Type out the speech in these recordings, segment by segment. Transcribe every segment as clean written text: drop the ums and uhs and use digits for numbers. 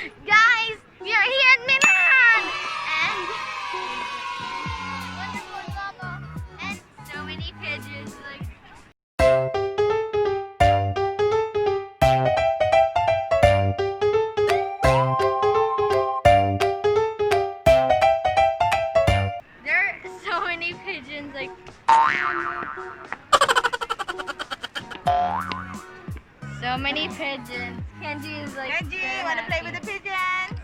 Guys, we are here in Milan! And wonderful drama and so many pigeons. There are so many pigeons, so many pigeons. Kenji is Kenji, so wanna play happy. with the pigeon?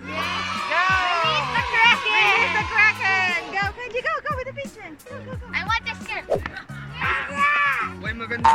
Yes. Go! Release the kraken! Release the kraken! Go, Kenji, go with the pigeon. Go. I want to scare. Uy, maganda.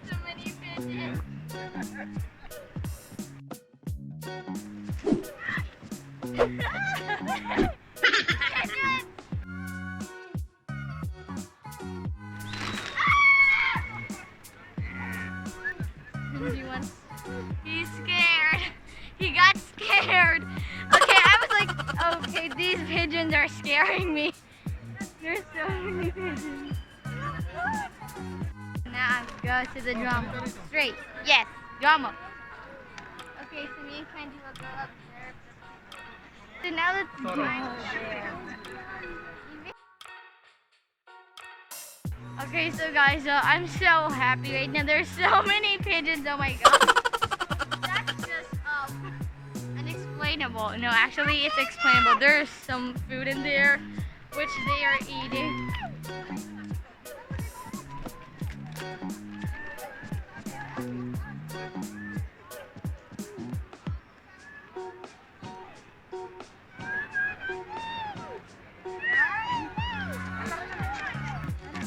So many pigeons. He's scared. He got scared. Okay, I was like, okay, these pigeons are scaring me. There's so many pigeons. Now go to the drama. Straight. Yes, drama. Okay, so me and Kenji will go up there. So now let's go there. Okay, so guys, I'm so happy right now. There's so many pigeons. Oh my god. That's just unexplainable. No, actually, it's explainable. There's some food in there, which they are eating.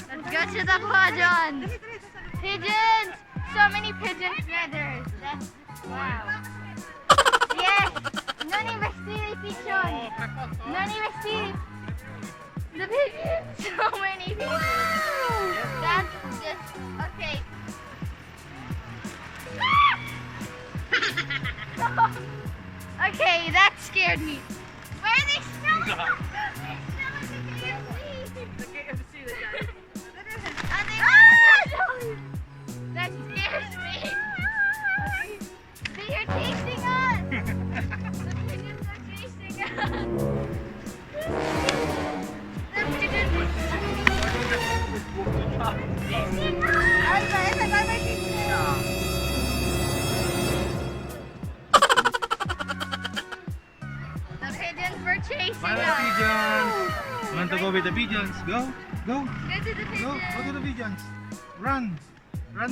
Let's go to the pigeons. Pigeons! So many pigeon feathers. That's wow. Yes! Non investire i pigeons. Non investire. The pigeons. So many pigeons. That's just okay. Okay, that scared me. Where are they smelling? They're smelling the KFC. That scares me. They are chasing us. The pigeons are chasing us. The pigeons are chasing us. The pigeons were chasing Bye, us. pigeons. Want to go with the pigeons? Go. Go to the pigeons. Go to the pigeons. Run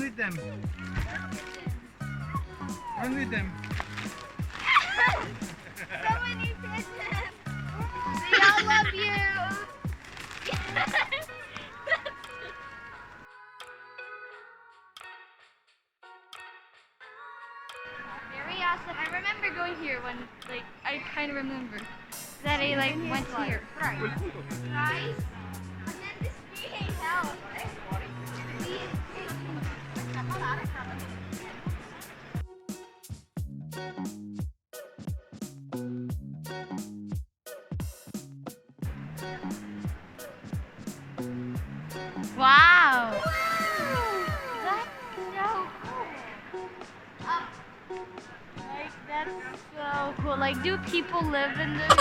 with them. Run with them. So many pigeons. They all love you. Very awesome. I remember going here when, I kind of remember that I went here. Right. Rice. And then this being out. Wow! That's so cool. That's so cool. Do people live in this?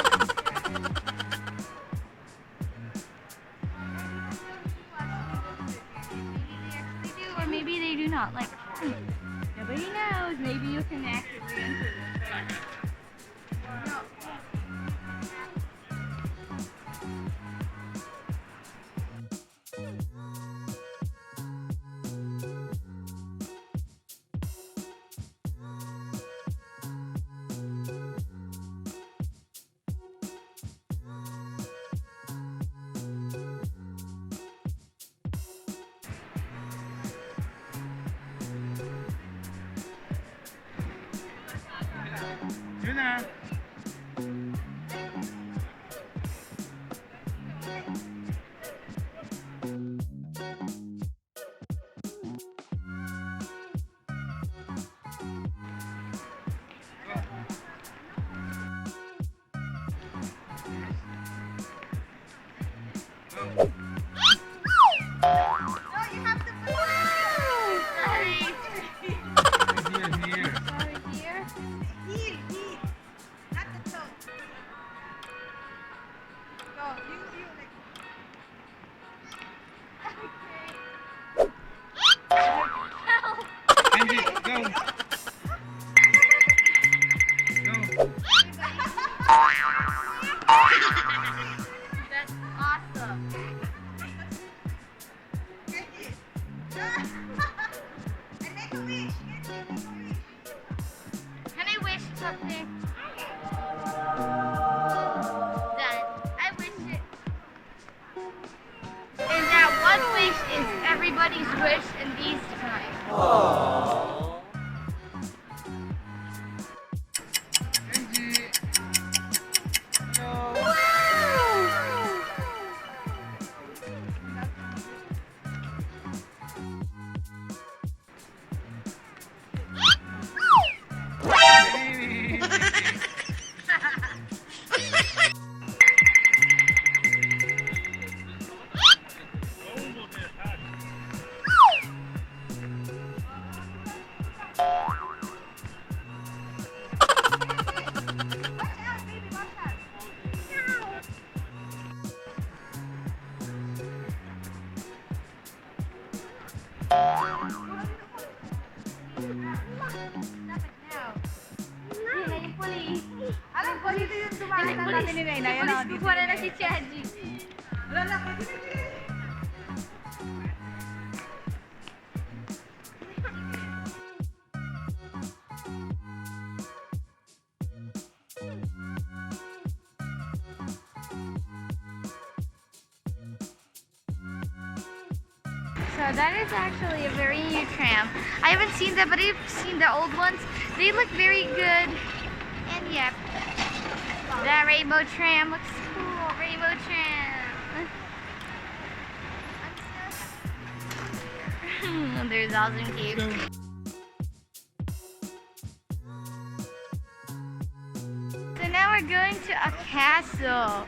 Maybe they actually do, or maybe they do not. Nobody knows. Maybe you can actually enter this. No. No, you have to put Sorry. Here. Sorry, dear. heel, not the toe. Go, you like. Kenji, go. Go. That's awesome. Kenji. And make a wish. Kenji, make a wish. Can I wish something? That I wish it. And that one wish is everybody's wish in these times. Kenji. Hello. Baby. Watch out, baby, watch out. Alam ko, dito yung dumakita natin ni Nena. Yan o, dito. Kukuha na si Kenji. Wala, Kenji. So that is actually a very new tram. I haven't seen that, but I've seen the old ones. They look very good. And yep, that rainbow tram looks cool. Rainbow tram. There's awesome cubes. So now we're going to a castle.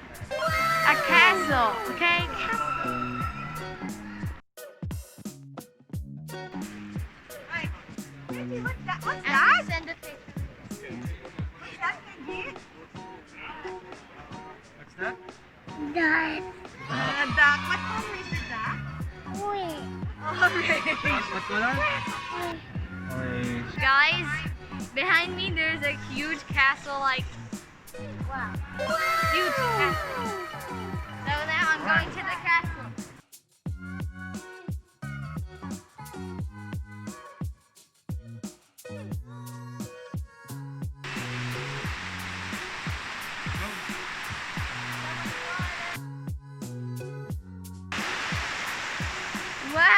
A castle, okay? Ay, Kenji, what's that? What's And that? send a picture. What's that, Kenji? What's that? Duck. Duck. What color is the duck? Orange. What color? Orange. Guys, behind me there's a huge castle, like, wow, huge castle. So now I'm going to the castle. Wow!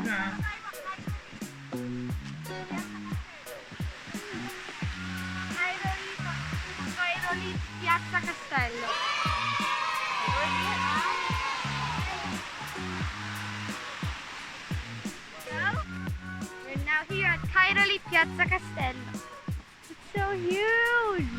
Yeah. Cairo Piazza Castello. We're now here at Cairo Piazza Castello. It's so huge.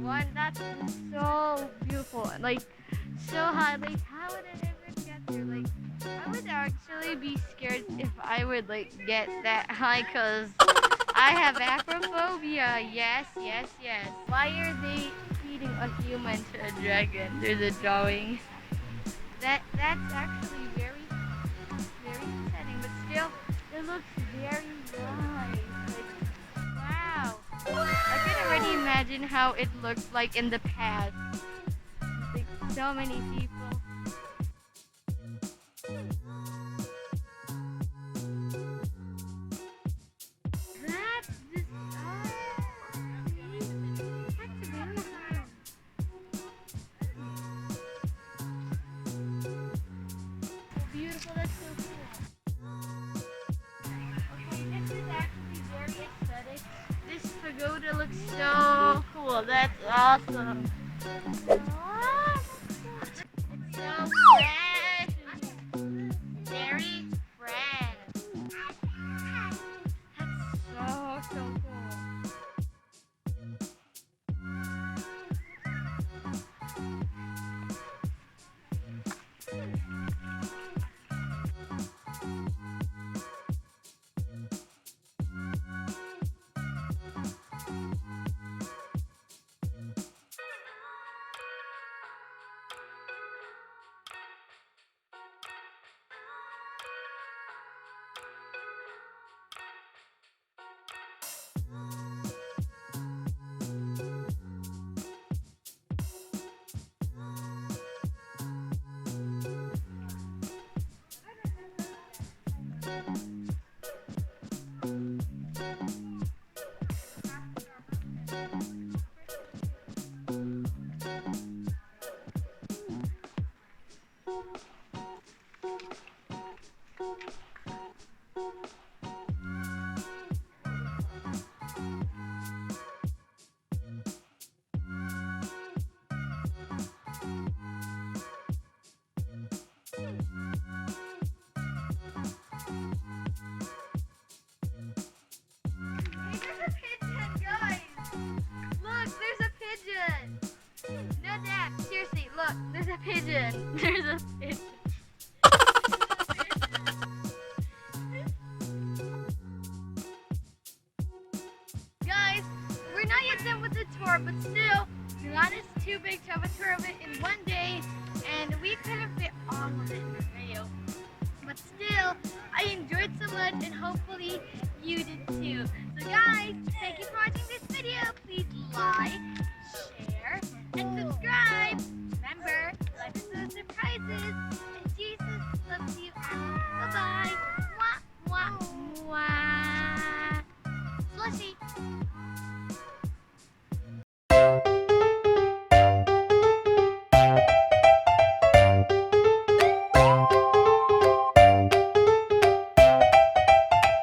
One that's so beautiful, like so high. Like, how would I ever get there? Like, I would actually be scared if I would like get that high, cause I have acrophobia. Yes, yes, yes. Why are they feeding a human to a dragon? There's a drawing. That's actually very upsetting, but still, it looks very nice. Like, wow. I can already imagine how it looked like in the past. Like, so many people. so cool. That's awesome. It's so fresh. Very fresh. That's so cool. Look, there's a pigeon. There's a pigeon. Guys, we're not yet done with the tour, but still, Milan is too big to have a tour of it in one day, and we couldn't fit all of it in this video. But still, I enjoyed so much, and hopefully you did too. So guys, thank you for watching this video. Please like,